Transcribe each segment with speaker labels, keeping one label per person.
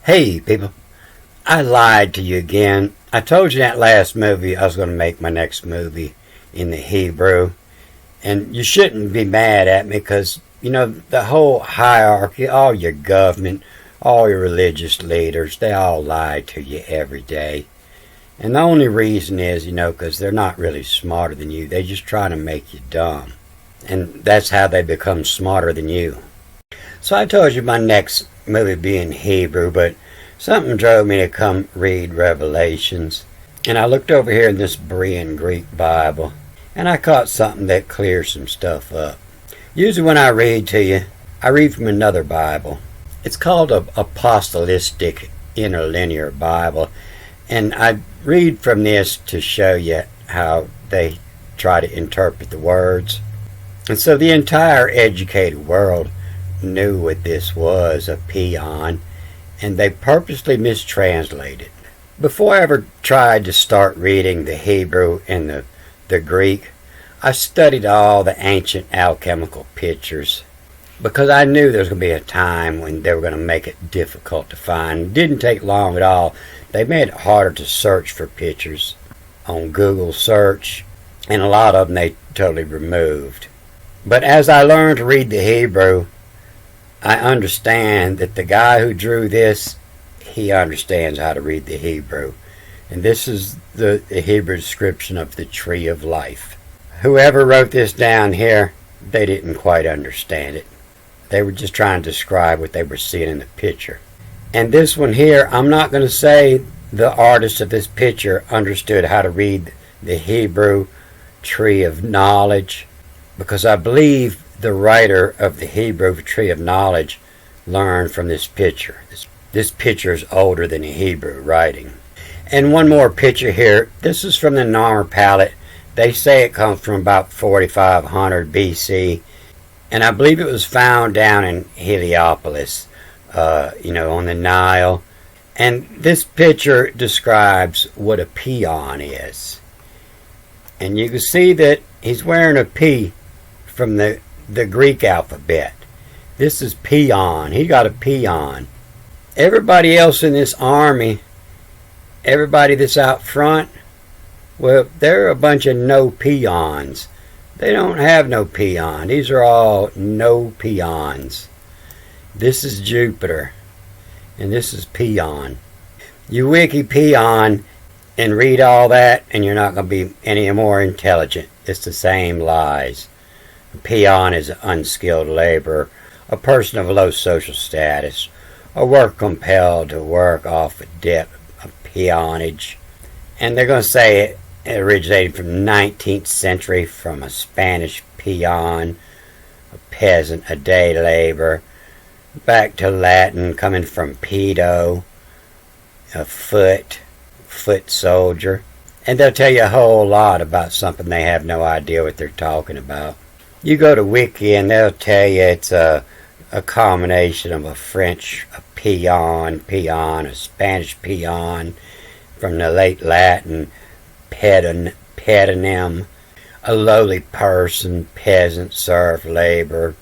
Speaker 1: Hey, people. I lied to you again. I told you in that last movie I was going to make my next movie in the Hebrew. And you shouldn't be mad at me because, the whole hierarchy, all your government, all your religious leaders, they all lie to you every day. And the only reason is, because they're not really smarter than you. They just try to make you dumb. And that's how they become smarter than you. So I told you my next movie would be in Hebrew, but something drove me to come read Revelations. And I looked over here in this Berean Greek Bible, and I caught something that clears some stuff up. Usually when I read to you, I read from another Bible. It's called an Apostolistic Interlinear Bible, and I read from this to show you how they try to interpret the words. And so the entire educated world knew what this was, a peon, and they purposely mistranslated. Before I ever tried to start reading the Hebrew and the Greek, I studied all the ancient alchemical pictures because I knew there was going to be a time when they were going to make it difficult to find. It didn't take long at all. They made it harder to search for pictures on Google search, and a lot of them they totally removed. But as I learned to read the Hebrew, I understand that the guy who drew this, he understands how to read the Hebrew. And this is the Hebrew description of the tree of life. Whoever wrote this down here, they didn't quite understand it. They were just trying to describe what they were seeing in the picture. And this one here, I'm not going to say the artist of this picture understood how to read the Hebrew tree of knowledge, because I believe the writer of the Hebrew tree of knowledge learned from this picture. This picture is older than the Hebrew writing. And one more picture here. This is from the Narmer palette. They say it comes from about 4500 BC. And I believe it was found down in Heliopolis, on the Nile. And this picture describes what a peon is. And you can see that he's wearing a P from the Greek alphabet. This is peon. He got a peon. Everybody else in this army, everybody that's out front, well, they're a bunch of no peons. They don't have no peon. These are all no peons. This is Jupiter, and this is peon. You wiki peon and read all that, and you're not going to be any more intelligent. It's the same lies. A peon is an unskilled laborer, a person of low social status, a worker compelled to work off a debt of peonage. And they're going to say it originated from the 19th century from a Spanish peon, a peasant, a day laborer, back to Latin coming from pedo, a foot soldier. And they'll tell you a whole lot about something they have no idea what they're talking about. You go to Wiki and they'll tell you it's a combination of a French peon, a Spanish peon, from the late Latin pedonym, a lowly person, peasant, serf, labor.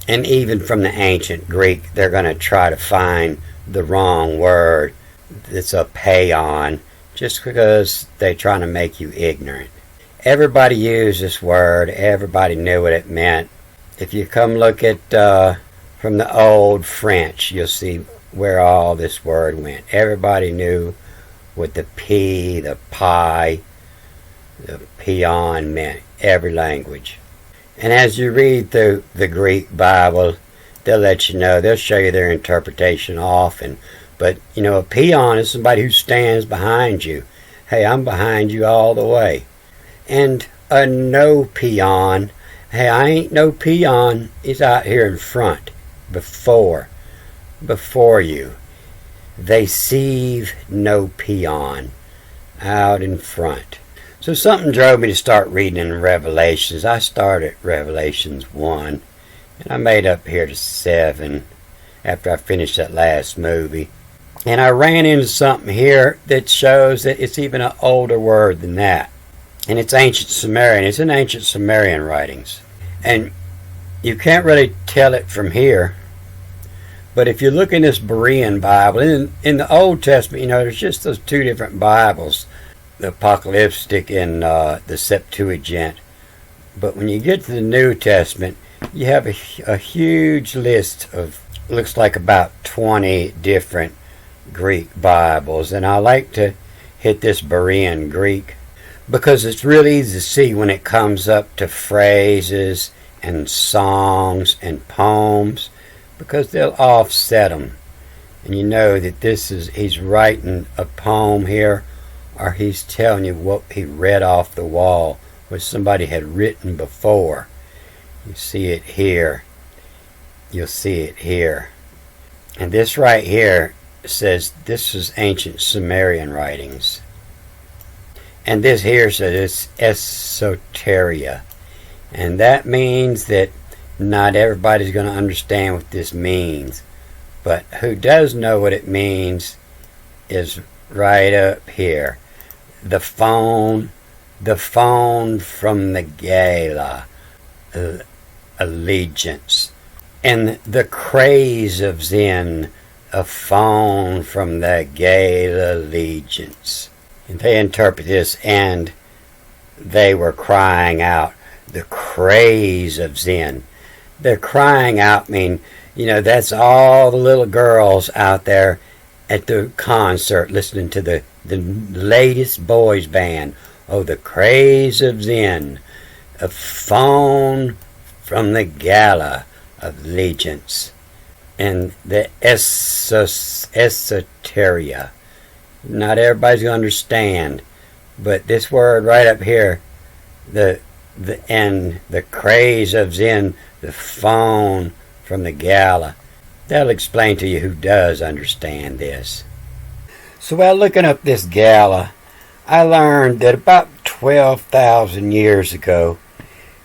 Speaker 1: And even from the ancient Greek, they're going to try to find the wrong word. It's a peon, just because they're trying to make you ignorant. Everybody used this word. Everybody knew what it meant. If you come look at from the old French, you'll see where all this word went. Everybody knew what the P, the pi, the peon meant. Every language. And as you read through the Greek Bible, they'll let you know. They'll show you their interpretation often. But, a peon is somebody who stands behind you. Hey, I'm behind you all the way. And a no peon, hey, I ain't no peon, he's out here in front, before you. They sieve no peon, out in front. So something drove me to start reading in Revelations. I started Revelations 1, and I made up here to 7 after I finished that last movie. And I ran into something here that shows that it's even an older word than that. And it's ancient Sumerian. It's in ancient Sumerian writings. And you can't really tell it from here, But if you look in this Berean Bible, in the Old Testament, there's just those two different Bibles, the Apocalyptic and the Septuagint. But when you get to the New Testament, you have a huge list of, looks like about 20 different Greek Bibles. And I like to hit this Berean Greek because it's really easy to see when it comes up to phrases and songs and poems, because they'll offset them. And you know that he's writing a poem here, or he's telling you what he read off the wall, what somebody had written before. You see it here. You'll see it here. And this right here says this is ancient Sumerian writings. And this here says it's Esoteria. And that means that not everybody's going to understand what this means. But who does know what it means is right up here. The phone from the gala, allegiance. And the craze of Zen, a phone from the gala allegiance. And they interpret this, and they were crying out, the craze of Zen. They're crying out that's all the little girls out there at the concert listening to the latest boys band. Oh, the craze of Zen, a phone from the gala of allegiance. And the esoteria. Not everybody's going to understand, but this word right up here, the craze of Zen, the phone from the gala, that'll explain to you who does understand this. So while looking up this gala, I learned that about 12,000 years ago,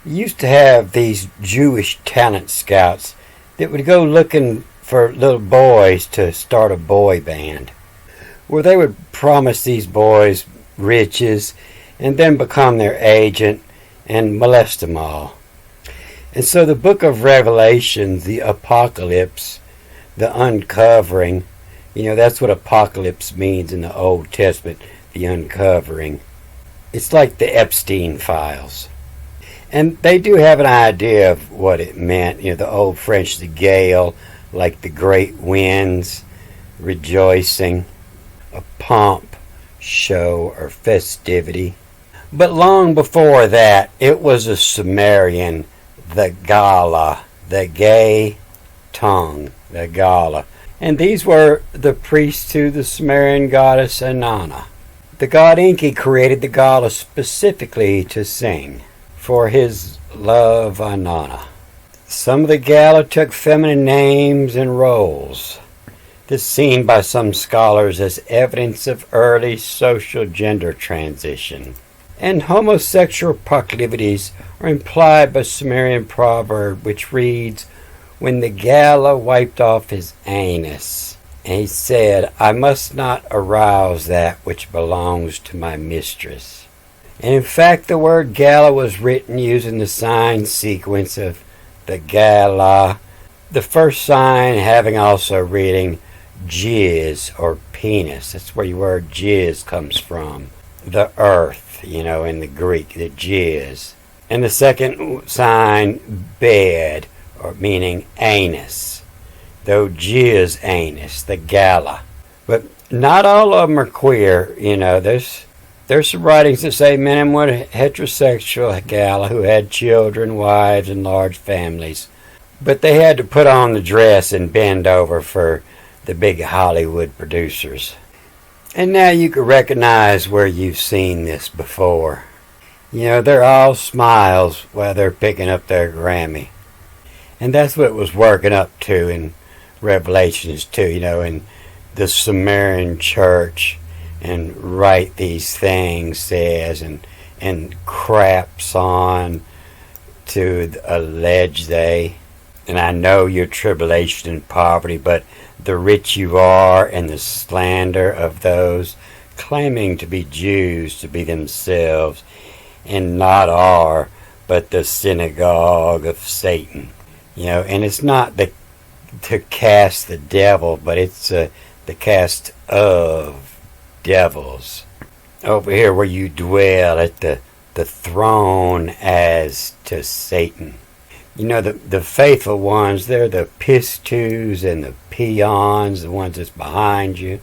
Speaker 1: you used to have these Jewish talent scouts that would go looking for little boys to start a boy band, where they would promise these boys riches and then become their agent and molest them all. And so the book of Revelation, the apocalypse, the uncovering, that's what apocalypse means in the Old Testament, the uncovering. It's like the Epstein files. And they do have an idea of what it meant. The old French, the gale, like the great winds, rejoicing, a pomp, show, or festivity. But long before that, it was a Sumerian, the gala, the gay tongue, the gala. And these were the priests to the Sumerian goddess Inanna. The god Enki created the gala specifically to sing for his love Inanna. Some of the gala took feminine names and roles. This is seen by some scholars as evidence of early social gender transition. And homosexual proclivities are implied by Sumerian proverb which reads, when the gala wiped off his anus, and he said, I must not arouse that which belongs to my mistress. And in fact, the word gala was written using the sign sequence of the gala, the first sign having also reading jizz or penis. That's where your word jizz comes from. The earth, in the Greek, the jizz. And the second sign, bed, or meaning anus. Though jizz anus, the gala. But not all of them are queer, There's some writings that say men and women heterosexual gala who had children, wives, and large families. But they had to put on the dress and bend over for the big Hollywood producers. And now you can recognize where you've seen this before. They're all smiles while they're picking up their Grammy. And that's what it was working up to in Revelations 2, in the Sumerian church. And write these things, says, and craps on to allege they. And I know your tribulation and poverty, but the rich you are, and the slander of those claiming to be Jews to be themselves, and not are, but the synagogue of Satan. And it's not the to cast the devil, but it's the cast of devils. Over here where you dwell at the throne as to Satan. You know, the faithful ones, they're the pistos and the peons, the ones that's behind you.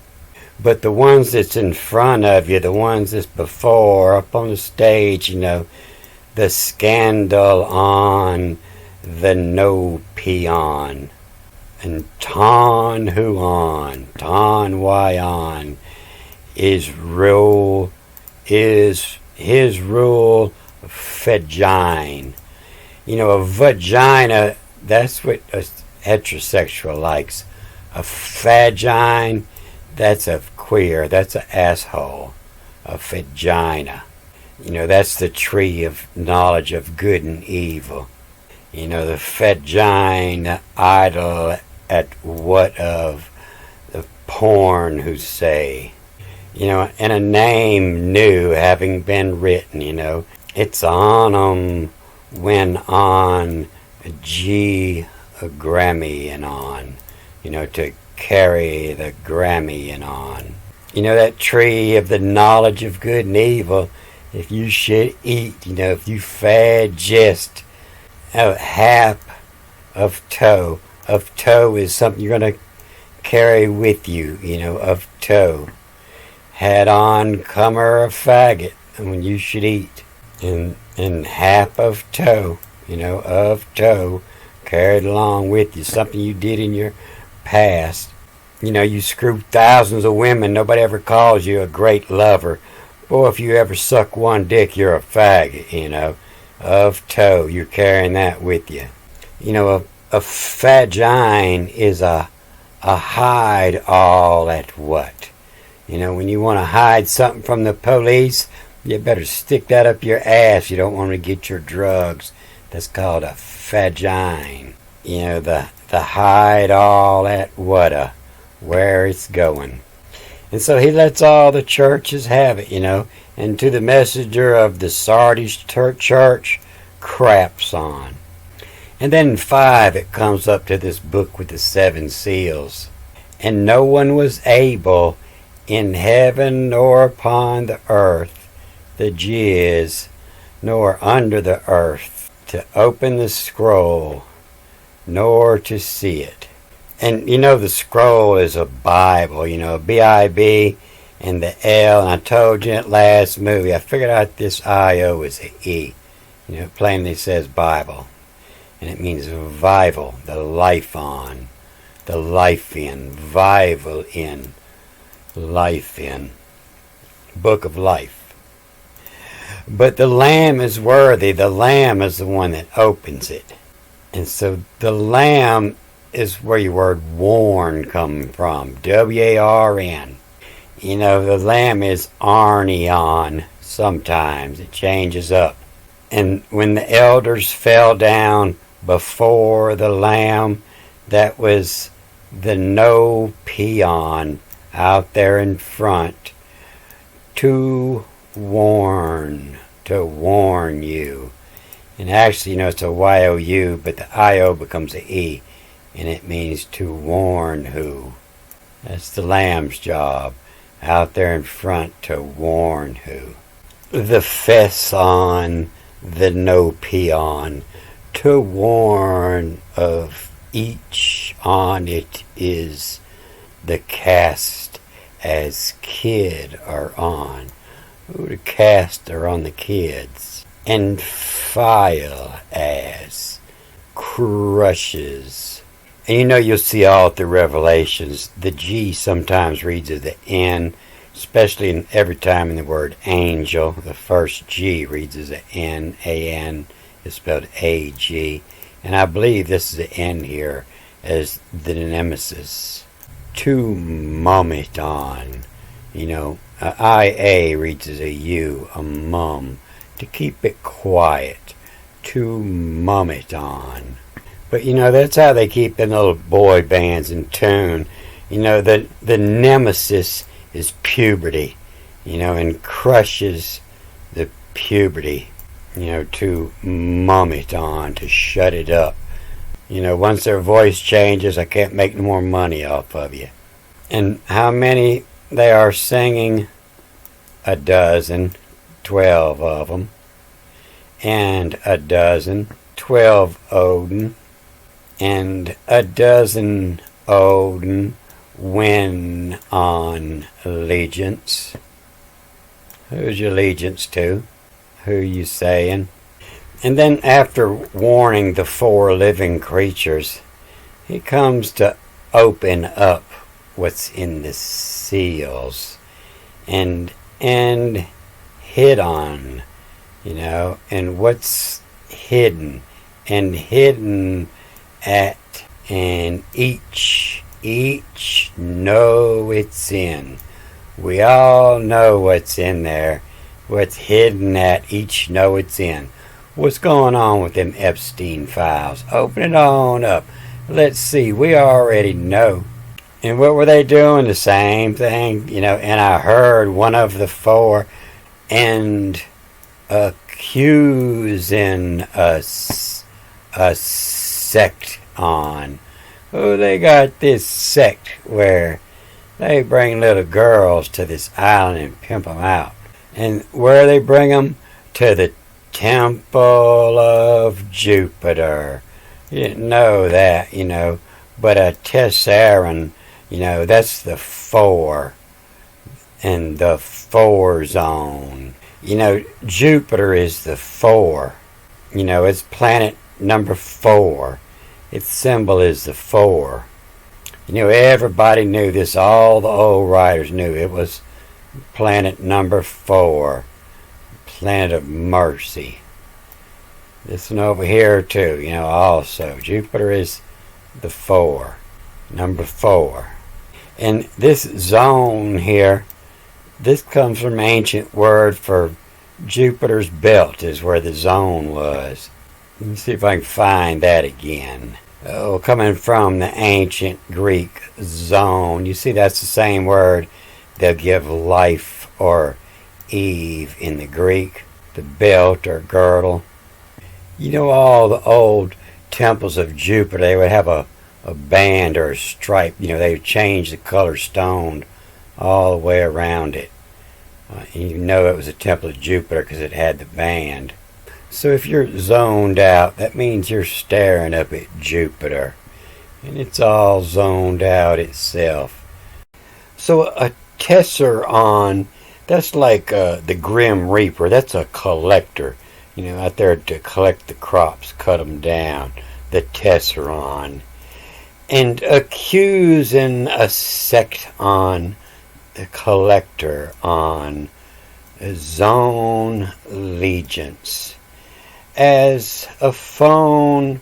Speaker 1: But the ones that's in front of you, the ones that's before, up on the stage, you know, the scandal on the no peon. And ton huon, ton wyon is his rule vagine. You know, a vagina, that's what a heterosexual likes. A vagine, that's a queer, that's an asshole. A vagina. You know, that's the tree of knowledge of good and evil. You know, the vagina idol at what of the porn who say. You know, and a name new having been written, you know. It's on 'em when on G a Grammy and on. You know, to carry the Grammy and on. You know, that tree of the knowledge of good and evil, if you should eat, you know, if you digest a half of toe. Of toe is something you're going to carry with you, you know, of toe. Had on comer a faggot when you should eat. And half of toe, you know, of toe, carried along with you. Something you did in your past. You know, you screw thousands of women. Nobody ever calls you a great lover. Boy, if you ever suck one dick, you're a faggot, you know. Of toe, you're carrying that with you. You know, a vagine is a hide all at what? You know, when you want to hide something from the police, you better stick that up your ass. You don't want to get your drugs. That's called a vagine. You know, the hide all at what where it's going. And so he lets all the churches have it, you know. And to the messenger of the Sardis church, craps on. And then in 5 it comes up to this book with the 7 seals. And no one was able in heaven nor upon the earth, the jizz, nor under the earth, to open the scroll, nor to see it. And you know the scroll is a Bible, you know, B-I-B and the L, and I told you in that last movie, I figured out this I-O is an E. You know, it plainly says Bible. And it means vival, the life on, the life in, vival in, life in, book of life. But the Lamb is worthy, the Lamb is the one that opens it. And so the Lamb is where your word warn comes from, W-A-R-N. You know, the Lamb is Arneon sometimes, it changes up. And when the elders fell down before the Lamb, that was the no peon out there in front to warn you. And actually, you know, it's a Y-O-U, but the I-O becomes a E, and it means to warn who. That's the Lamb's job, out there in front to warn who. The fess on the no peon, to warn of each on it is the cast as kid are on. Who the cast are on the kids. And file as crushes. And you know, you'll see all through Revelations, the G sometimes reads as the N, especially every time in the word angel. The first G reads as an N, A-N is spelled A-G. And I believe this is the N here as the nemesis. To mum it on. You know, I-A reads as a U, a mum. To keep it quiet. To mum it on. But you know, that's how they keep the little boy bands in tune. You know, the nemesis is puberty, you know, and crushes the puberty, you know, to mum it on, to shut it up. Once their voice changes, I can't make no more money off of you. And how many they are singing? A dozen, 12 of them. And a dozen, 12 Odin. And a dozen Odin win on allegiance. Who's your allegiance to? Who you saying? And then after warning the 4 living creatures, he comes to open up what's in the seals and hit on, and what's hidden at, and each know it's in. We all know what's in there, what's hidden at, each know it's in. What's going on with them Epstein files? Open it on up. Let's see. We already know. And what were they doing? The same thing, and I heard one of the 4 and accusing a sect on. Oh, they got this sect where they bring little girls to this island and pimp them out. And where they bring them? To the Temple of Jupiter. You didn't know that, but a Tessaran, that's the 4 and the 4 zone. Jupiter is the 4. It's planet number 4. Its symbol is the 4. Everybody knew this. All the old writers knew it was planet number 4. Planet of mercy. This one over here too, also. Jupiter is the 4. Number 4. And this zone here, this comes from ancient word for Jupiter's belt is where the zone was. Let me see if I can find that again. Oh, coming from the ancient Greek zone. You see, that's the same word they'll give life or Eve in the Greek, the belt or girdle. All the old temples of Jupiter, they would have a band or a stripe. They would change the color stone all the way around it. And it was a temple of Jupiter because it had the band. So if you're zoned out, that means you're staring up at Jupiter. And it's all zoned out itself. So a Tessaron, that's like the Grim Reaper. That's a collector, out there to collect the crops, cut them down. The Tessaron. And accusing a sect on the collector on zone allegiance. As a phone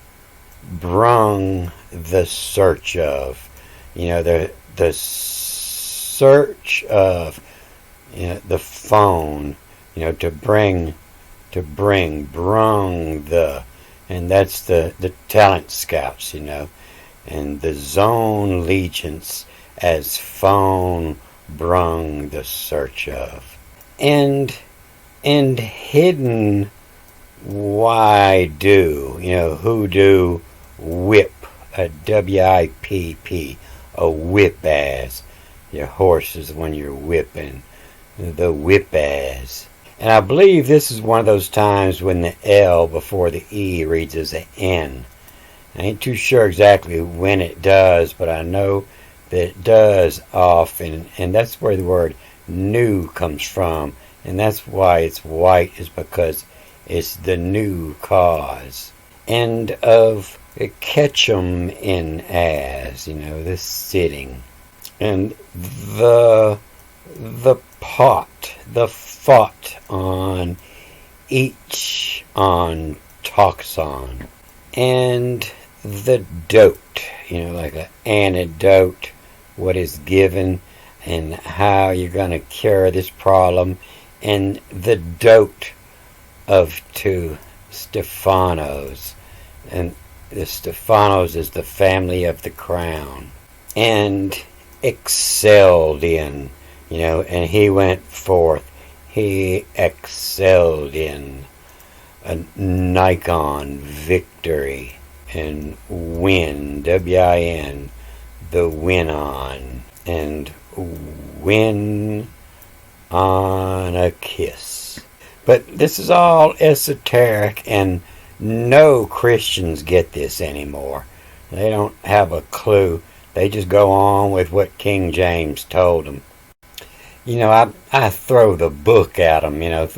Speaker 1: brung the search of, the search of, the phone, to bring, brung the, and that's the talent scouts, and the zone allegiance as phone brung the search of. And hidden why do, hoodoo whip, a WIPP, a whip ass. Your horse is when you're whipping, the whip ass. And I believe this is one of those times when the L before the E reads as an N. I ain't too sure exactly when it does, but I know that it does often, and that's where the word new comes from, and that's why it's white, is because it's the new cause. And of Ketchum in as, the sitting. And the pot, the fought on each on toxon. And the dote, like an antidote, what is given and how you're going to cure this problem. And the dote of two Stephanos, and the Stephanos is the family of the crown, and excelled in, and he went forth, he excelled in a Nikon victory, and win, W-I-N, the win on, and win on a kiss. But this is all esoteric, and no Christians get this anymore. They don't have a clue. They just go on with what King James told them. You know, I throw the book at them, you know,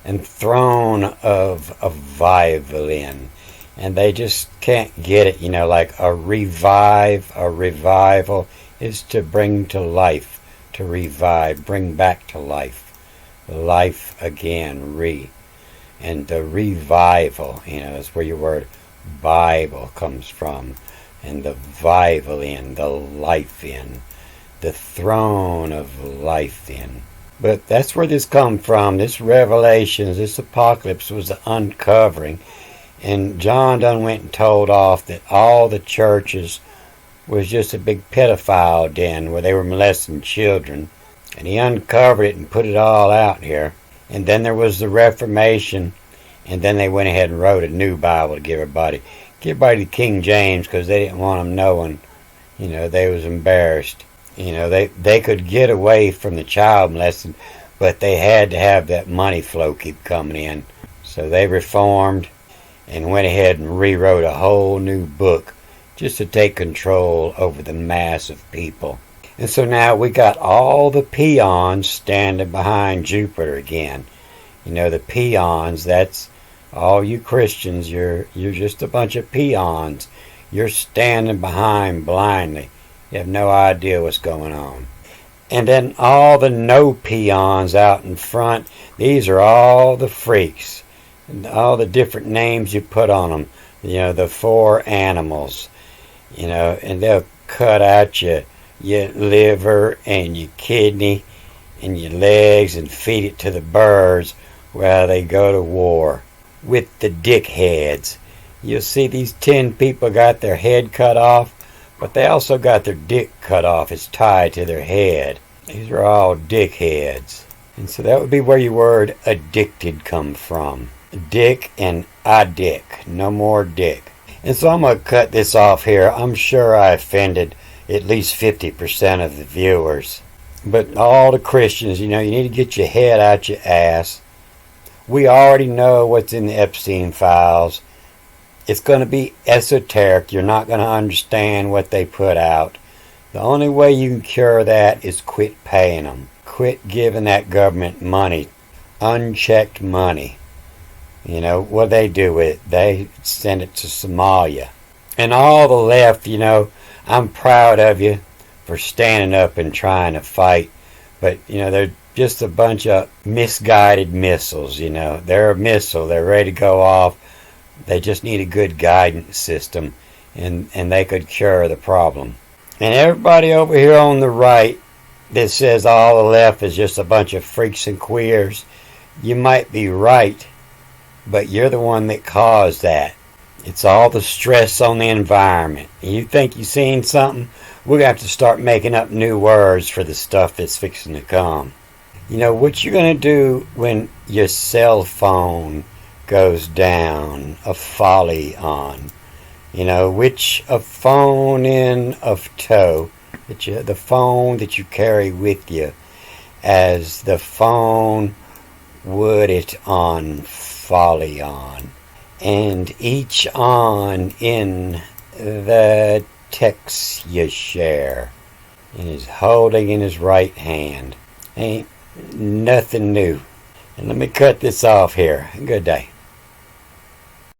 Speaker 1: and throne of a violin, and they just can't get it. You know, like a revival is to bring to life, to revive, bring back to life, life again, and the revival, you know, is where your word Bible comes from, and the violin, the life in, the throne of life in. But that's where this come from. This Revelations, this apocalypse was the uncovering. And John done went and told off that all the churches was just a big pedophile den where they were molesting children. And he uncovered it and put it all out here. And then there was the Reformation. And then they went ahead and wrote a new Bible to give everybody King James, because they didn't want them knowing. You know, they was embarrassed. You know, they could get away from the child molesting, but they had to have that money flow keep coming in. So they reformed and went ahead and rewrote a whole new book just to take control over the mass of people. And so now we got all the peons standing behind Jupiter again. You know, the peons, that's all you Christians, you're just a bunch of peons. You're standing behind blindly. You have no idea what's going on. And then all the no peons out in front, these are all the freaks. And all the different names you put on them. You know, the 4 animals. You know, and they'll cut out your liver and your kidney and your legs and feed it to the birds while they go to war. With the dickheads. You'll see these 10 people got their head cut off, but they also got their dick cut off. It's tied to their head. These are all dickheads. And so that would be where your word addicted come from. Dick and addict. No more dick. And so I'm going to cut this off here. I'm sure I offended at least 50% of the viewers. But all the Christians, you know, you need to get your head out your ass. We already know what's in the Epstein files. It's going to be esoteric. You're not going to understand what they put out. The only way you can cure that is quit paying them. Quit giving that government money. Unchecked money. You know, what they do with it? They send it to Somalia. And all the left, you know, I'm proud of you for standing up and trying to fight. But, you know, they're just a bunch of misguided missiles, you know. They're a missile. They're ready to go off. They just need a good guidance system, and they could cure the problem. And everybody over here on the right that says all the left is just a bunch of freaks and queers, you might be right, but you're the one that caused that. It's all the stress on the environment. You think you've seen something? We're going to have to start making up new words for the stuff that's fixing to come. You know, what you're going to do when your cell phone goes down, a folly on. You know, which a phone in of tow, the phone that you carry with you, as the phone would it on folly on. And each on in the text you share, and is holding in his right hand. Ain't nothing new. And let me cut this off here. Good day.